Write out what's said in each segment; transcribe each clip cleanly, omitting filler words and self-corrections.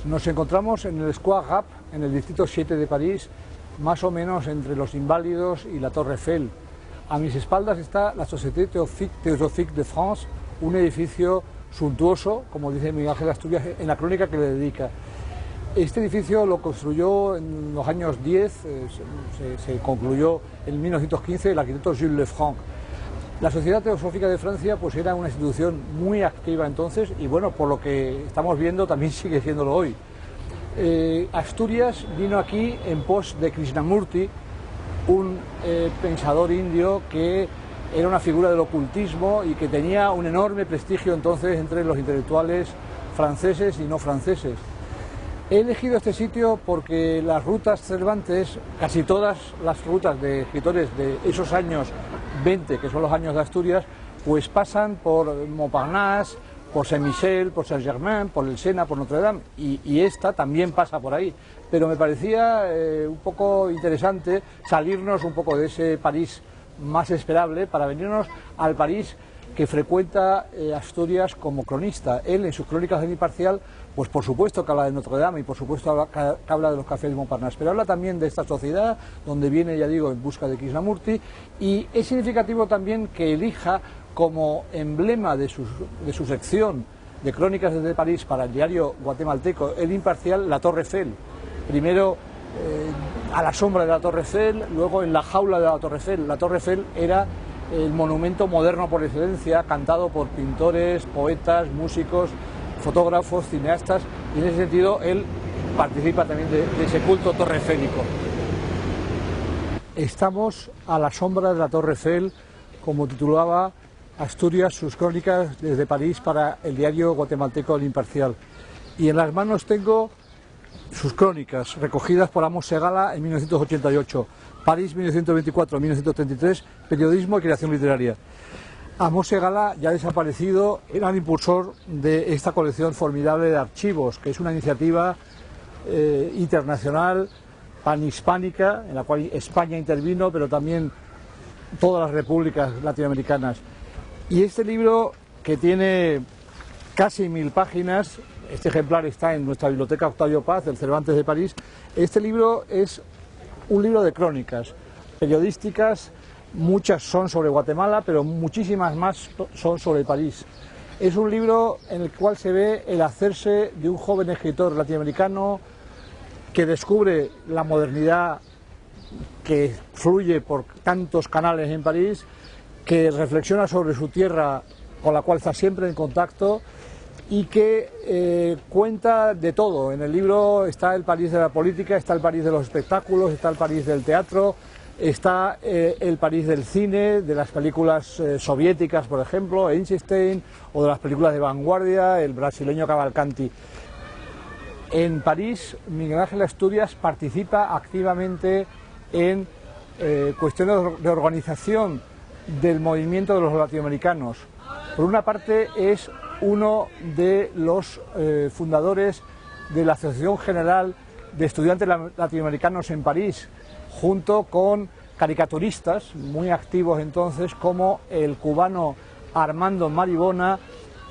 Nos encontramos en el Square Gap, en el distrito 7 de París, más o menos entre los Inválidos y la Torre Eiffel. A mis espaldas está la Société Théosophique de France, un edificio suntuoso, como dice Miguel Ángel Asturias en la crónica que le dedica. Este edificio lo construyó en los años 10, se concluyó en 1915 el arquitecto Jules Lefranc. La Sociedad Teosófica de Francia pues era una institución muy activa entonces y bueno, por lo que estamos viendo también sigue siéndolo hoy. Asturias vino aquí en pos de Krishnamurti, un pensador indio que era una figura del ocultismo y que tenía un enorme prestigio entonces entre los intelectuales franceses y no franceses. He elegido este sitio porque las rutas Cervantes, casi todas las rutas de escritores de esos años 20, que son los años de Asturias, pues pasan por Montparnasse, por Saint-Michel, por Saint-Germain, por el Sena, por Notre Dame, y esta también pasa por ahí. Pero me parecía un poco interesante salirnos un poco de ese París más esperable para venirnos al París que frecuenta Asturias como cronista. Él, en sus crónicas del Imparcial, pues por supuesto que habla de Notre Dame y por supuesto que habla de los cafés de Montparnasse, pero habla también de esta sociedad donde viene, ya digo, en busca de Krishnamurti, y es significativo también que elija como emblema de su sección de crónicas desde París para el diario guatemalteco El Imparcial, la Torre Eiffel. Primero a la sombra de la Torre Eiffel, luego en la jaula de la Torre Eiffel. La Torre Eiffel era el monumento moderno por excelencia, cantado por pintores, poetas, músicos, fotógrafos, cineastas, y en ese sentido él participa también de ese culto torre-eiffélico. Estamos a la sombra de la Torre Eiffel, como titulaba Asturias sus crónicas desde París para el diario guatemalteco El Imparcial. Y en las manos tengo sus crónicas, recogidas por Amos Segala en 1988, París 1924-1933, periodismo y creación literaria. Amos Segala, ya desaparecido, era el impulsor de esta colección formidable de archivos, que es una iniciativa internacional, panhispánica, en la cual España intervino, pero también todas las repúblicas latinoamericanas. Y este libro, que tiene casi 1000 páginas, este ejemplar está en nuestra biblioteca Octavio Paz, del Cervantes de París. Este libro es un libro de crónicas periodísticas, muchas son sobre Guatemala, pero muchísimas más son sobre París. Es un libro en el cual se ve el hacerse de un joven escritor latinoamericano que descubre la modernidad que fluye por tantos canales en París, que reflexiona sobre su tierra con la cual está siempre en contacto y que cuenta de todo. En el libro está el París de la política, está el París de los espectáculos, está el París del teatro, está el París del cine, de las películas soviéticas, por ejemplo, Einstein, o de las películas de vanguardia, el brasileño Cavalcanti. En París, Miguel Ángel Asturias participa activamente en cuestiones de organización del movimiento de los latinoamericanos. Por una parte, es uno de los fundadores de la Asociación General de Estudiantes Latinoamericanos en París, junto con caricaturistas muy activos entonces como el cubano Armando Maribona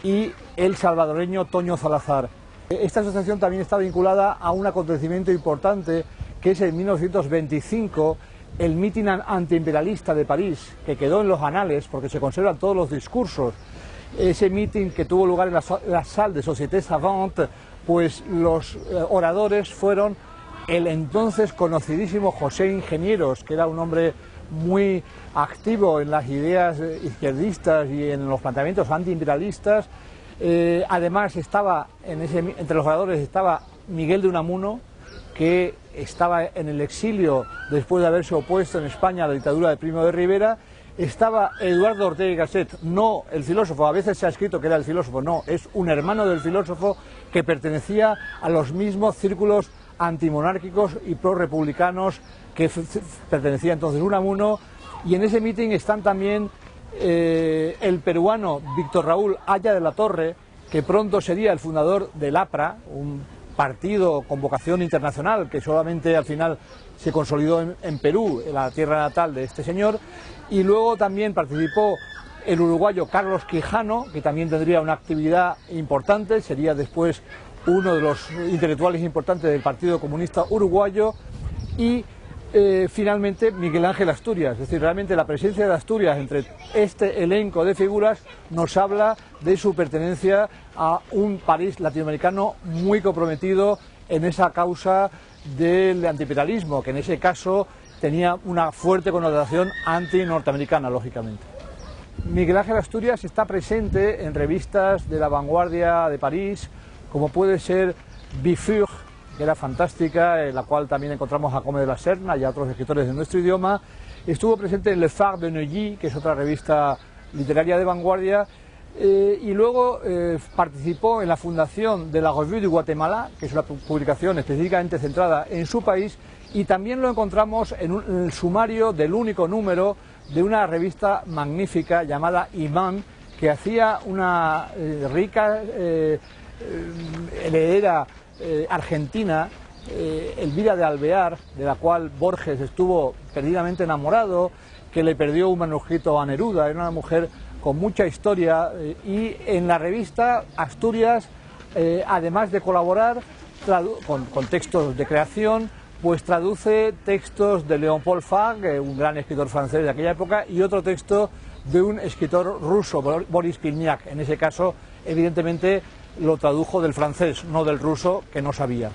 y el salvadoreño Toño Salazar. Esta asociación también está vinculada a un acontecimiento importante que es en 1925 el mitin antiimperialista de París, que quedó en los anales porque se conservan todos los discursos. Ese mitin que tuvo lugar en la Salle de Société Savante, pues los oradores fueron el entonces conocidísimo José Ingenieros, que era un hombre muy activo en las ideas izquierdistas y en los planteamientos antiimperialistas. Además estaba entre los oradores estaba Miguel de Unamuno, que estaba en el exilio después de haberse opuesto en España a la dictadura de Primo de Rivera. Estaba Eduardo Ortega y Gasset, no el filósofo, a veces se ha escrito que era el filósofo, no, es un hermano del filósofo que pertenecía a los mismos círculos antimonárquicos y prorrepublicanos que pertenecía entonces Unamuno. Y en ese mitin están también el peruano Víctor Raúl Haya de la Torre, que pronto sería el fundador del APRA, un partido con vocación internacional que solamente al final se consolidó en Perú, en la tierra natal de este señor. Y luego también participó el uruguayo Carlos Quijano, que también tendría una actividad importante, sería después uno de los intelectuales importantes del Partido Comunista Uruguayo, y finalmente Miguel Ángel Asturias. Es decir, realmente la presencia de Asturias entre este elenco de figuras nos habla de su pertenencia a un París latinoamericano muy comprometido en esa causa del antiimperialismo, que en ese caso tenía una fuerte connotación anti-norteamericana, lógicamente. Miguel Ángel Asturias está presente en revistas de la vanguardia de París, como puede ser Bifur, que era fantástica, en la cual también encontramos a Comte de la Serna y a otros escritores de nuestro idioma. Estuvo presente en Le Phare de Neuilly, que es otra revista literaria de vanguardia, y luego participó en la fundación de la Revue du Guatemala, que es una publicación específicamente centrada en su país, y también lo encontramos en el sumario del único número de una revista magnífica llamada Imán, que hacía una rica heredera argentina, Elvira de Alvear, de la cual Borges estuvo perdidamente enamorado, que le perdió un manuscrito a Neruda. Era una mujer con mucha historia, y en la revista Asturias, además de colaborar con textos de creación, pues traduce textos de Léopold Fargue, un gran escritor francés de aquella época, y otro texto de un escritor ruso, Boris Pilniak. En ese caso, evidentemente, lo tradujo del francés, no del ruso, que no sabía.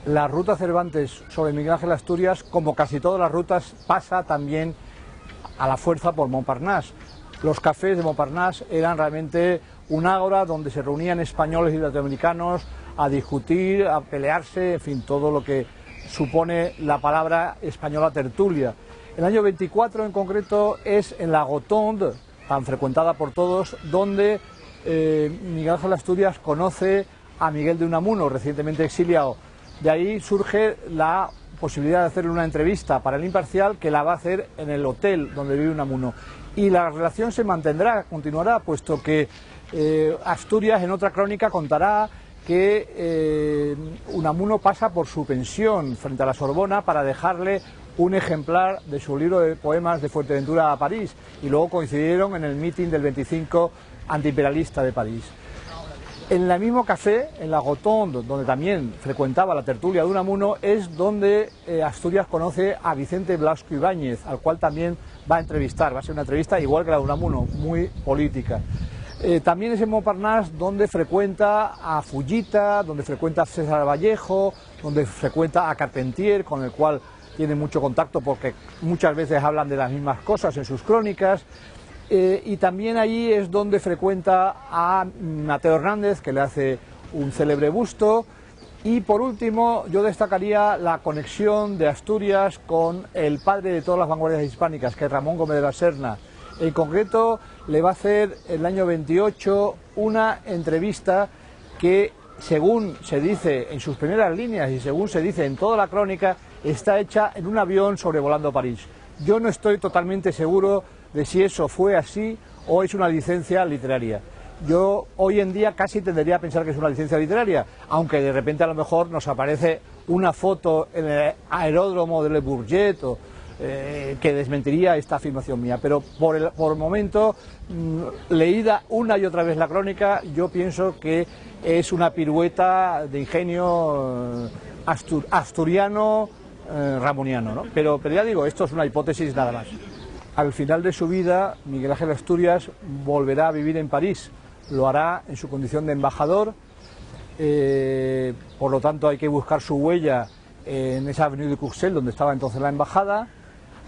La ruta Cervantes sobre Miguel Ángel Asturias, como casi todas las rutas, pasa también a la fuerza por Montparnasse. Los cafés de Montparnasse eran realmente un ágora donde se reunían españoles y latinoamericanos a discutir, a pelearse, en fin, todo lo que supone la palabra española tertulia. El año 24 en concreto es en la Rotonde, tan frecuentada por todos, donde Miguel Ángel Asturias conoce a Miguel de Unamuno, recientemente exiliado. De ahí surge la posibilidad de hacerle una entrevista para El Imparcial, que la va a hacer en el hotel donde vive Unamuno. Y la relación se mantendrá, continuará, puesto que Asturias en otra crónica contará que Unamuno pasa por su pensión frente a la Sorbona para dejarle un ejemplar de su libro de poemas de Fuerteventura a París, y luego coincidieron en el mitin del 25 antiimperialista de París. En el mismo café, en la Rotonde, donde también frecuentaba la tertulia de Unamuno, es donde Asturias conoce a Vicente Blasco Ibáñez, al cual también va a entrevistar. Va a ser una entrevista igual que la de Unamuno, muy política. También es en Montparnasse donde frecuenta a Fullita, donde frecuenta a César Vallejo, donde frecuenta a Carpentier, con el cual tiene mucho contacto porque muchas veces hablan de las mismas cosas en sus crónicas. Y también allí es donde frecuenta a Mateo Hernández, que le hace un célebre busto. Y por último, yo destacaría la conexión de Asturias con el padre de todas las vanguardias hispánicas, que es Ramón Gómez de la Serna. En concreto, le va a hacer el año 28 una entrevista que, según se dice en sus primeras líneas y según se dice en toda la crónica, está hecha en un avión sobrevolando París. Yo no estoy totalmente seguro de si eso fue así o es una licencia literaria. Yo hoy en día casi tendería a pensar que es una licencia literaria, aunque de repente a lo mejor nos aparece una foto en el aeródromo de Le Bourget que desmentiría esta afirmación mía. Pero por el momento, leída una y otra vez la crónica, yo pienso que es una pirueta de ingenio asturiano, ramoniano, ¿no? Pero ya digo, esto es una hipótesis nada más. Al final de su vida, Miguel Ángel Asturias volverá a vivir en París. Lo hará en su condición de embajador, por lo tanto hay que buscar su huella en esa Avenue de Courcelles, donde estaba entonces la embajada.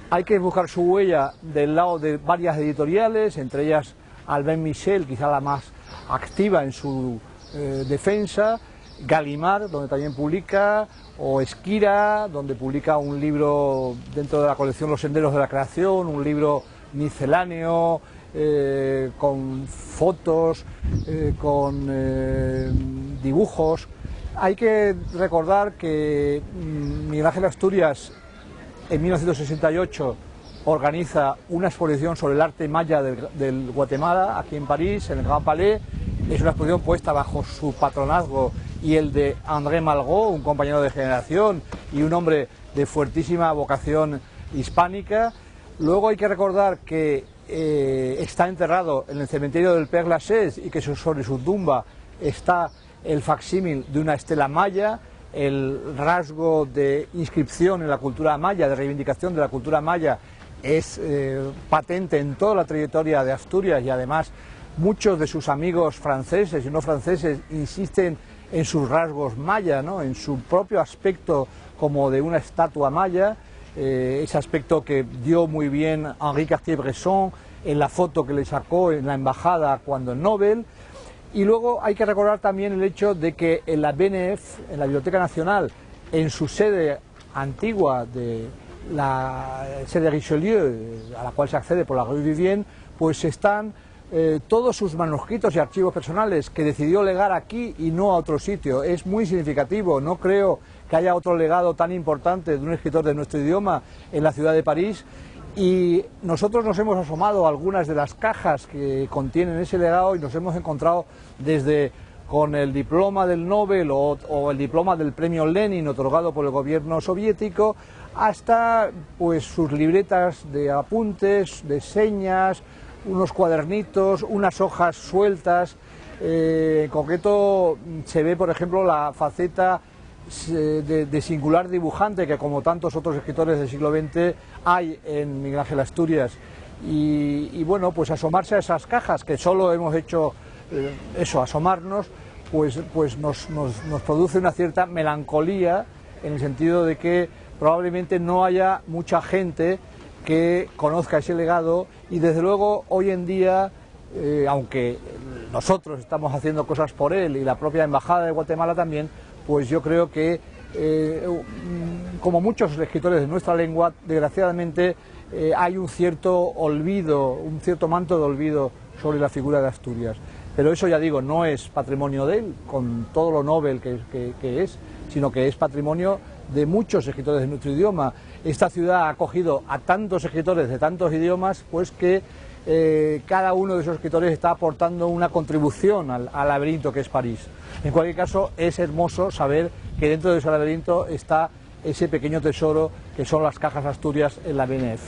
Hay que buscar su huella del lado de varias editoriales, entre ellas Albin Michel, quizá la más activa en su defensa, Gallimard, donde también publica, o Esquira, donde publica un libro dentro de la colección Los Senderos de la Creación, un libro misceláneo, con fotos, con dibujos. Hay que recordar que Miguel Ángel Asturias en 1968 organiza una exposición sobre el arte maya del Guatemala, aquí en París, en el Grand Palais. Es una exposición puesta bajo su patronazgo y el de André Malraux, un compañero de generación y un hombre de fuertísima vocación hispánica. Luego hay que recordar que está enterrado en el cementerio del Père Lachaise y que sobre su tumba está el facsímil de una estela maya, el rasgo de inscripción en la cultura maya, de reivindicación de la cultura maya, es patente en toda la trayectoria de Asturias, y además muchos de sus amigos franceses y no franceses insisten en sus rasgos maya, ¿no?, en su propio aspecto como de una estatua maya, ese aspecto que dio muy bien Henri Cartier-Bresson en la foto que le sacó en la embajada cuando el Nobel. Y luego hay que recordar también el hecho de que en la BNF, en la Biblioteca Nacional, en su sede antigua de la sede Richelieu, a la cual se accede por la Rue Vivienne, pues están todos sus manuscritos y archivos personales que decidió legar aquí y no a otro sitio. Es muy significativo, no creo que haya otro legado tan importante de un escritor de nuestro idioma en la ciudad de París, y nosotros nos hemos asomado a algunas de las cajas que contienen ese legado y nos hemos encontrado desde con el diploma del Nobel o el diploma del premio Lenin otorgado por el gobierno soviético, hasta pues sus libretas de apuntes, de señas, unos cuadernitos, unas hojas sueltas. En concreto se ve, por ejemplo, la faceta de singular dibujante que, como tantos otros escritores del siglo XX, hay en Miguel Ángel Asturias. Y bueno, pues asomarse a esas cajas, que solo hemos hecho eso, asomarnos, pues nos produce una cierta melancolía, en el sentido de que probablemente no haya mucha gente que conozca ese legado, y desde luego hoy en día, aunque nosotros estamos haciendo cosas por él y la propia Embajada de Guatemala también, pues yo creo que, como muchos escritores de nuestra lengua, desgraciadamente hay un cierto olvido, un cierto manto de olvido sobre la figura de Asturias. Pero eso, ya digo, no es patrimonio de él, con todo lo Nobel que es, sino que es patrimonio de muchos escritores de nuestro idioma. Esta ciudad ha acogido a tantos escritores de tantos idiomas, pues que cada uno de esos escritores está aportando una contribución al laberinto que es París. En cualquier caso, es hermoso saber que dentro de ese laberinto está ese pequeño tesoro que son las cajas Asturias en la BNF.